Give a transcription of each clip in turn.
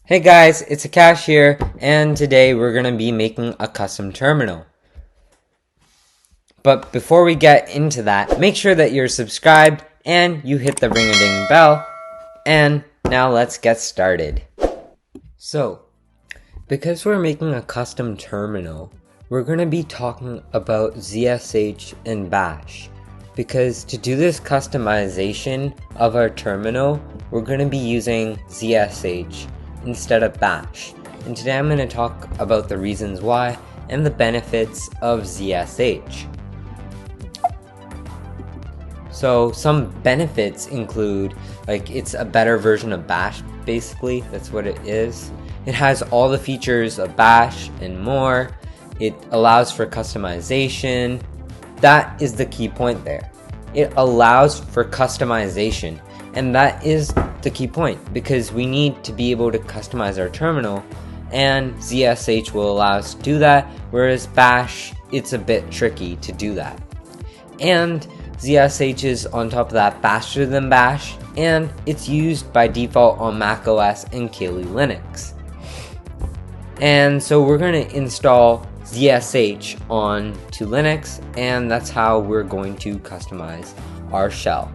Hey guys, it's Akash here, and today we're going to be making a custom terminal. But before we get into that, make sure that you're subscribed and you hit the ring-a-ding bell. And now let's get started. So, because we're making a custom terminal, we're going to be talking about ZSH and Bash. Because to do this customization of our terminal, we're going to be using ZSH instead of Bash. And today I'm going to talk about the reasons why and the benefits of ZSH. So some benefits include, it's a better version of Bash, basically. That's what it is. It has all the features of Bash and more. It allows for customization. That is the key point there. It allows for customization, and that is the key point because we need to be able to customize our terminal, and ZSH will allow us to do that, whereas Bash, it's a bit tricky to do that. And ZSH is on top of that faster than Bash, and it's used by default on macOS and Kali Linux. And so we're going to install ZSH onto Linux, and that's how we're going to customize our shell.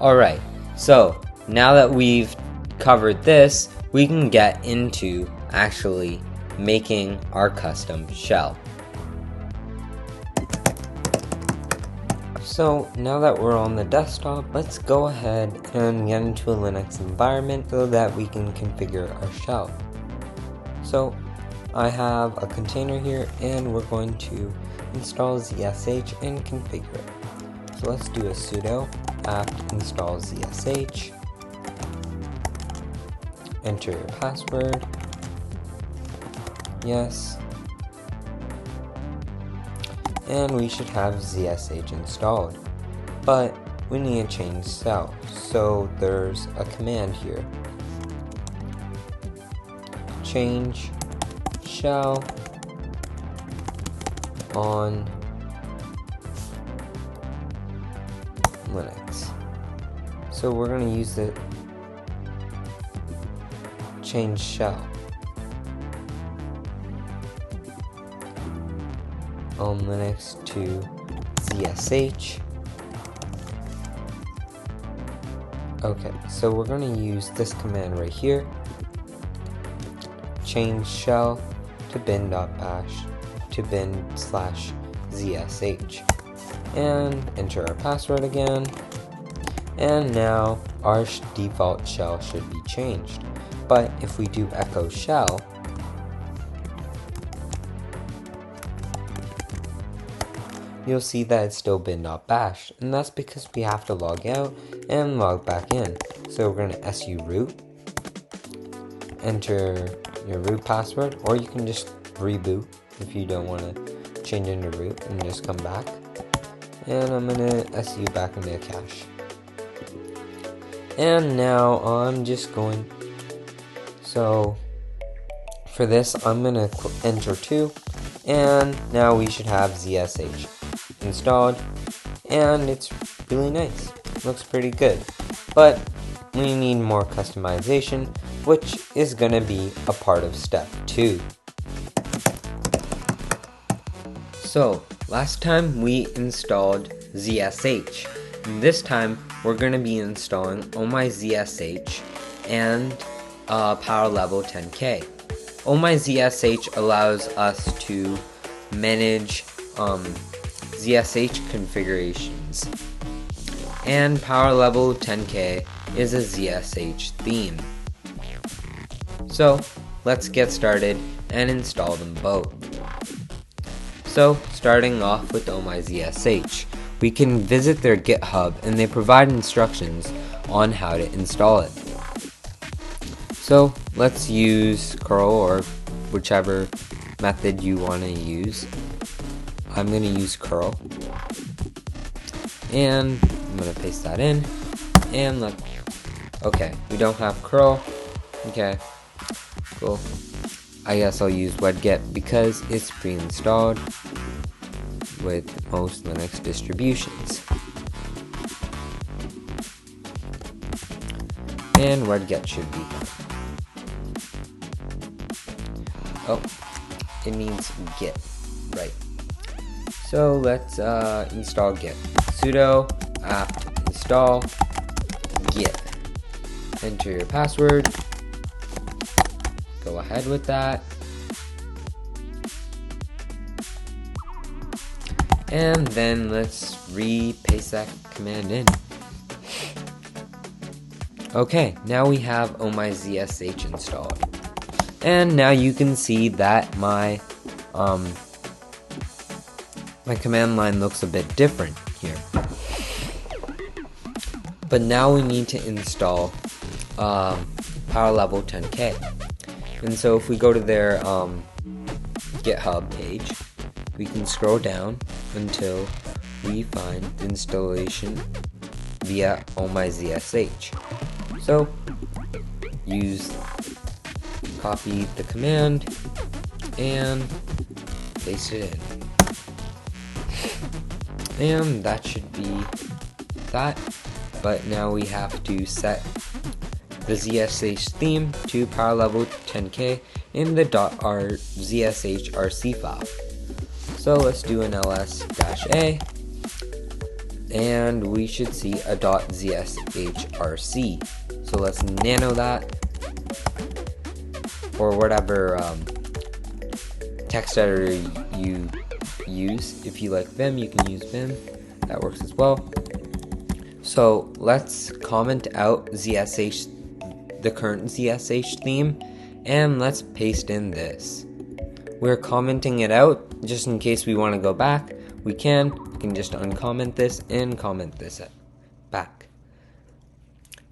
Alright, so now that we've covered this, we can get into actually making our custom shell. So now that we're on the desktop, let's go ahead and get into a Linux environment so that we can configure our shell. So I have a container here, and we're going to install ZSH and configure it. So let's do a sudo apt install ZSH, enter your password, yes, and we should have ZSH installed, but we need to change shell. So there's a command here, change shell on Linux. So we're going to use the change shell on Linux to ZSH. Okay, so we're going to use this command right here, change shell to bin.bash to bin/zsh, and enter our password again. And now our default shell should be changed. But if we do echo shell, you'll see that it's still bin.bash, and that's because we have to log out and log back in. So we're going to su root, enter your root password, or you can just reboot if you don't want to change into root and just come back. And I'm going to su back into cache. And now I'm just going, so for this I'm going to enter 2, and now we should have ZSH installed, and it's really nice, looks pretty good, but we need more customization, which is going to be a part of step 2. So last time we installed ZSH, and this time we're going to be installing My Zsh and Powerlevel 10K. My Zsh allows us to manage ZSH configurations, and Powerlevel 10K is a ZSH theme. So let's get started and install them both. So starting off with My Zsh, we can visit their GitHub, and they provide instructions on how to install it. So let's use curl or whichever method you want to use. I'm going to use curl, and I'm going to paste that in, and look, okay, we don't have curl. Okay, cool. I guess I'll use wget because it's pre-installed with most Linux distributions. and wget should be. Oh, it needs git, right. So let's install git. Sudo apt install git. Enter your password. Go ahead with that. And then let's paste that command in. Okay, now we have My Zsh installed. And now you can see that my command line looks a bit different here. But now we need to install Powerlevel 10K. And so if we go to their GitHub page, we can scroll down until we find the installation via My Zsh. So copy the command and paste it in. And that should be that. But now we have to set the ZSH theme to Powerlevel 10K in the .zshrc file. So let's do an ls-a, and we should see a .zshrc. So let's nano that, or whatever text editor you use. If you like Vim, you can use Vim. That works as well. So let's comment out the current ZSH theme, and let's paste in this. We're commenting it out just in case we want to go back. We can just uncomment this and comment this back.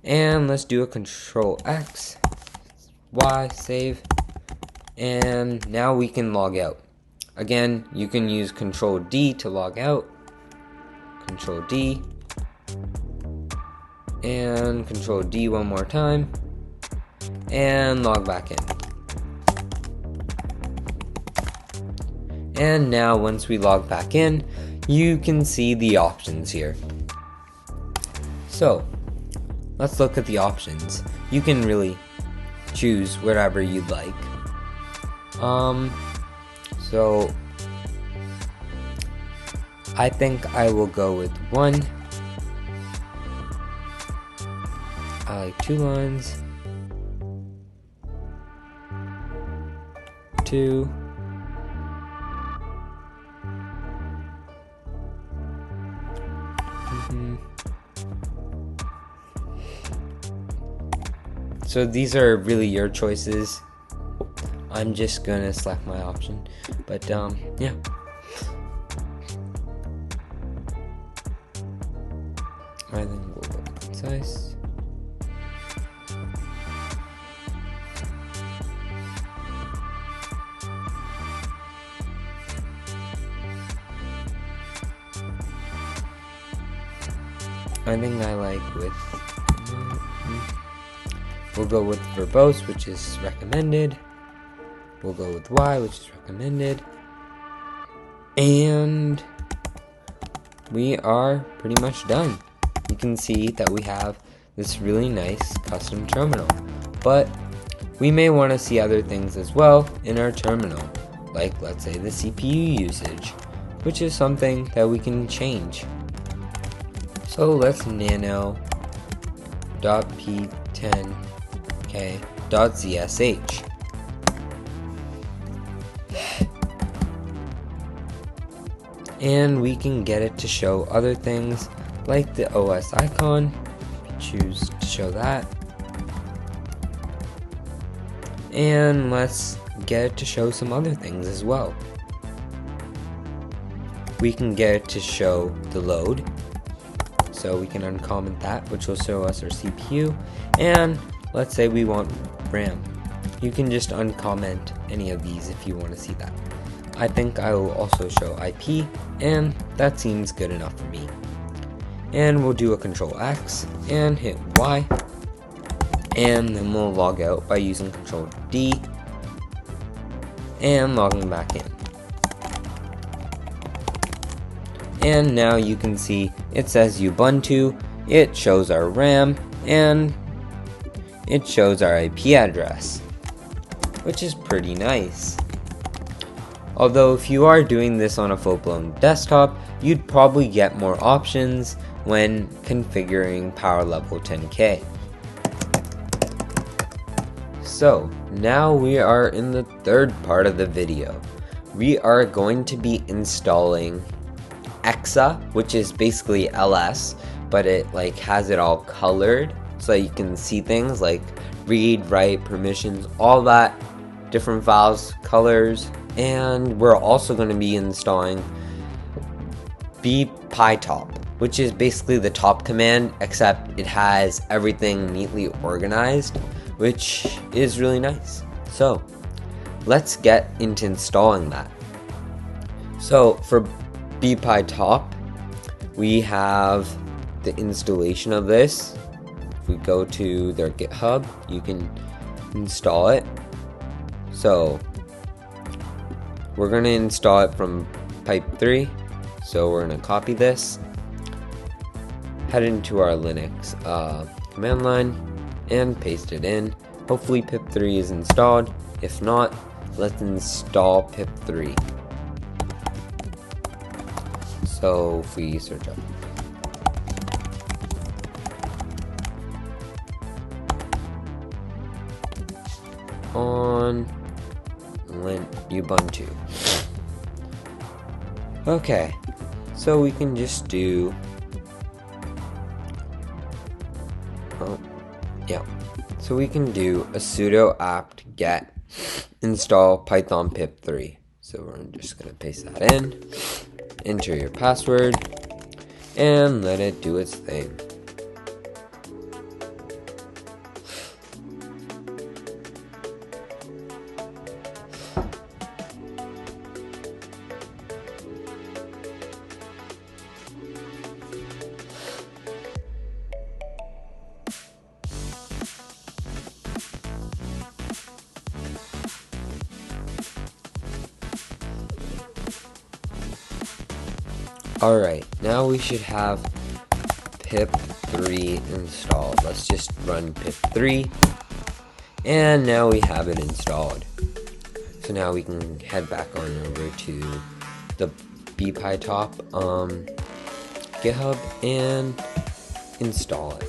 And let's do a Control X, Y, save, and now we can log out. Again, you can use Control D to log out, Control D, and Control D one more time, and log back in. And now once we log back in, you can see the options here. So let's look at the options. You can really choose whatever you'd like. So I think I will go with 1. I like 2 lines. 2. So these are really your choices. I'm just gonna select my option, but yeah. I think we'll go concise. I think I like with. We'll go with verbose, which is recommended. We'll go with Y, which is recommended. And we are pretty much done. You can see that we have this really nice custom terminal. But we may want to see other things as well in our terminal. Like, let's say, the CPU usage, which is something that we can change. So let's nano.p10k.zsh. And we can get it to show other things like the OS icon. Choose to show that. And let's get it to show some other things as well. We can get it to show the load. So we can uncomment that, which will show us our CPU. And let's say we want RAM. You can just uncomment any of these if you want to see that. I think I will also show IP, and that seems good enough for me. And we'll do a Control X and hit Y, and then we'll log out by using Control D and logging back in. And now you can see it says Ubuntu, it shows our RAM, and it shows our IP address, which is pretty nice. Although if you are doing this on a full-blown desktop, you'd probably get more options when configuring Powerlevel 10K. So now we are in the third part of the video. We are going to be installing Exa, which is basically LS, but it has it all colored so you can see things like read, write, permissions, all that, different files, colors. And we're also going to be installing bpytop, which is basically the top command, except it has everything neatly organized, which is really nice. So let's get into installing that. So for bpytop, we have the installation of this. If we go to their GitHub, you can install it. So we're going to install it from pipe 3. So we're going to copy this, head into our Linux command line, and paste it in. Hopefully pip3 is installed. If not, let's install pip3. So if we search up on Ubuntu. Okay, so we can just do so we can do a sudo apt get install python pip3. So we're just gonna paste that in, enter your password, and let it do its thing. Alright, now we should have pip3 installed. Let's just run pip3, and now we have it installed. So now we can head back on over to the bpytop GitHub and install it.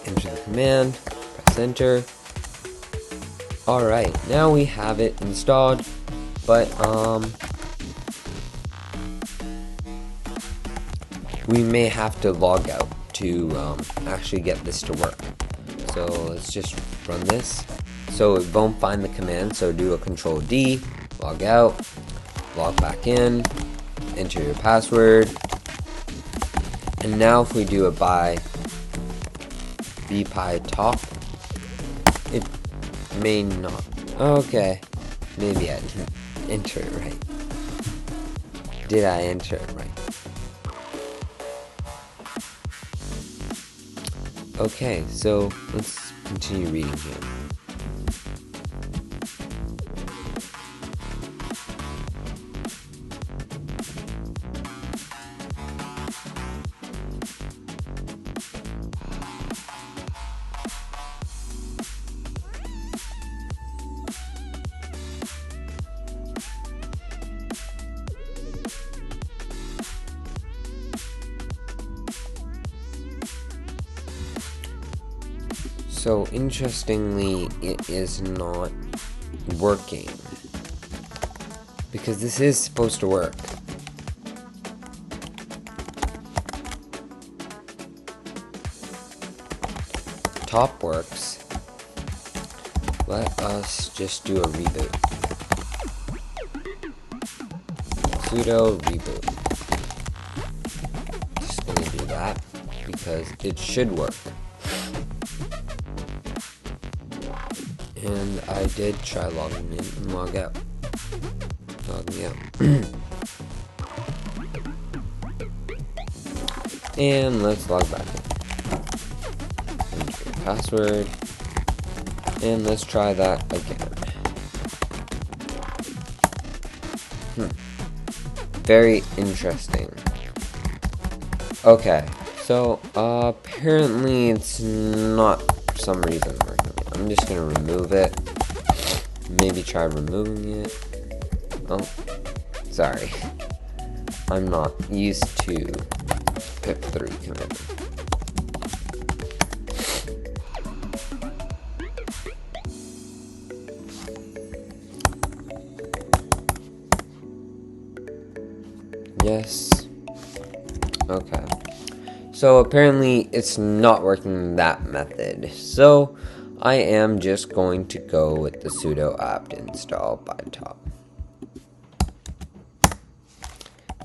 Enter the command, press enter. Alright, now we have it installed, but we may have to log out to actually get this to work. So let's just run this. So it won't find the command, so do a Control D, log out, log back in, enter your password, and now if we do it by bpytop, it may not. Okay, maybe I didn't enter it right. Did I enter it right? Okay, so let's continue reading here. So interestingly, it is not working, because this is supposed to work. Top works. Let us just do a reboot. Sudo reboot. Just gonna do that because it should work. And I did try logging in and log out. Logging out. And let's log back in. Enter your password. And let's try that again. Very interesting. Okay, so apparently it's not for some reason working. I'm just gonna remove it. Maybe try removing it. Oh, sorry. I'm not used to pip3 command. Yes. Okay. So apparently it's not working that method. So I am just going to go with the sudo apt install by top.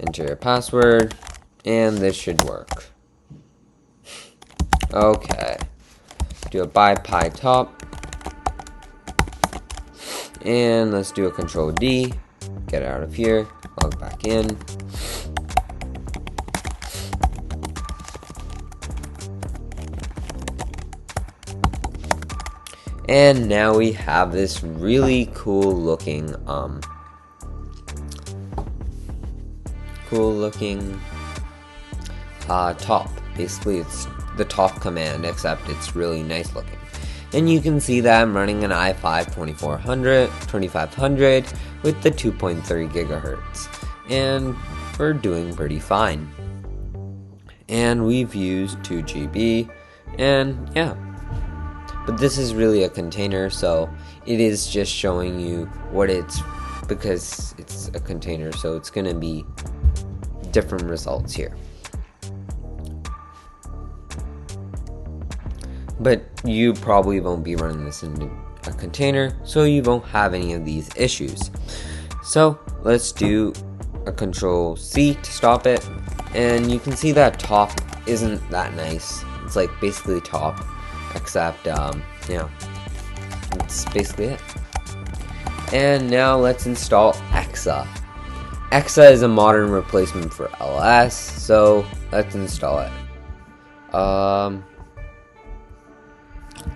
Enter your password, and this should work. Okay. Do a by pi top. And let's do a control D. Get out of here. Log back in. And now we have this really cool looking top. Basically it's the top command, except it's really nice looking. And you can see that I'm running an i5 2500 with the 2.3 gigahertz. And we're doing pretty fine. And we've used 2 GB, and yeah. But this is really a container, so it is just showing you what it's, because it's a container, so it's gonna be different results here. But you probably won't be running this in a container, so you won't have any of these issues. So let's do a control C to stop it, and you can see that top isn't that nice. It's like basically top, except yeah, that's basically it. And now let's install Exa. Exa is a modern replacement for LS, so let's install it.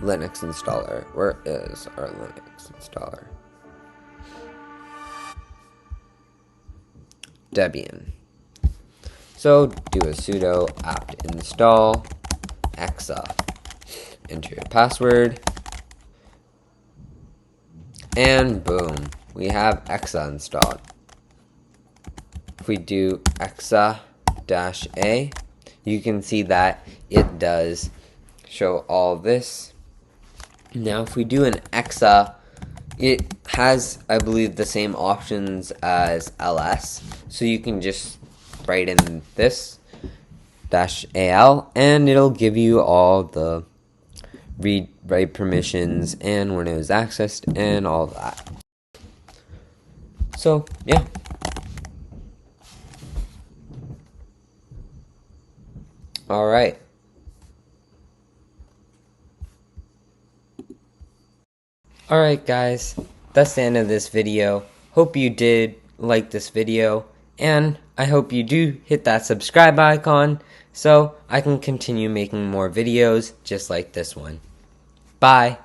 Linux installer. Where is our Linux installer? Debian. So do a sudo apt install Exa. Enter your password. And boom, we have Exa installed. If we do exa-a, you can see that it does show all this. Now if we do an Exa, it has, I believe, the same options as LS. So you can just write in this -al, and it'll give you all the read, write permissions and when it was accessed and all of that. So yeah. Alright. Alright guys, that's the end of this video. Hope you did like this video, and I hope you do hit that subscribe icon so I can continue making more videos just like this one. Bye!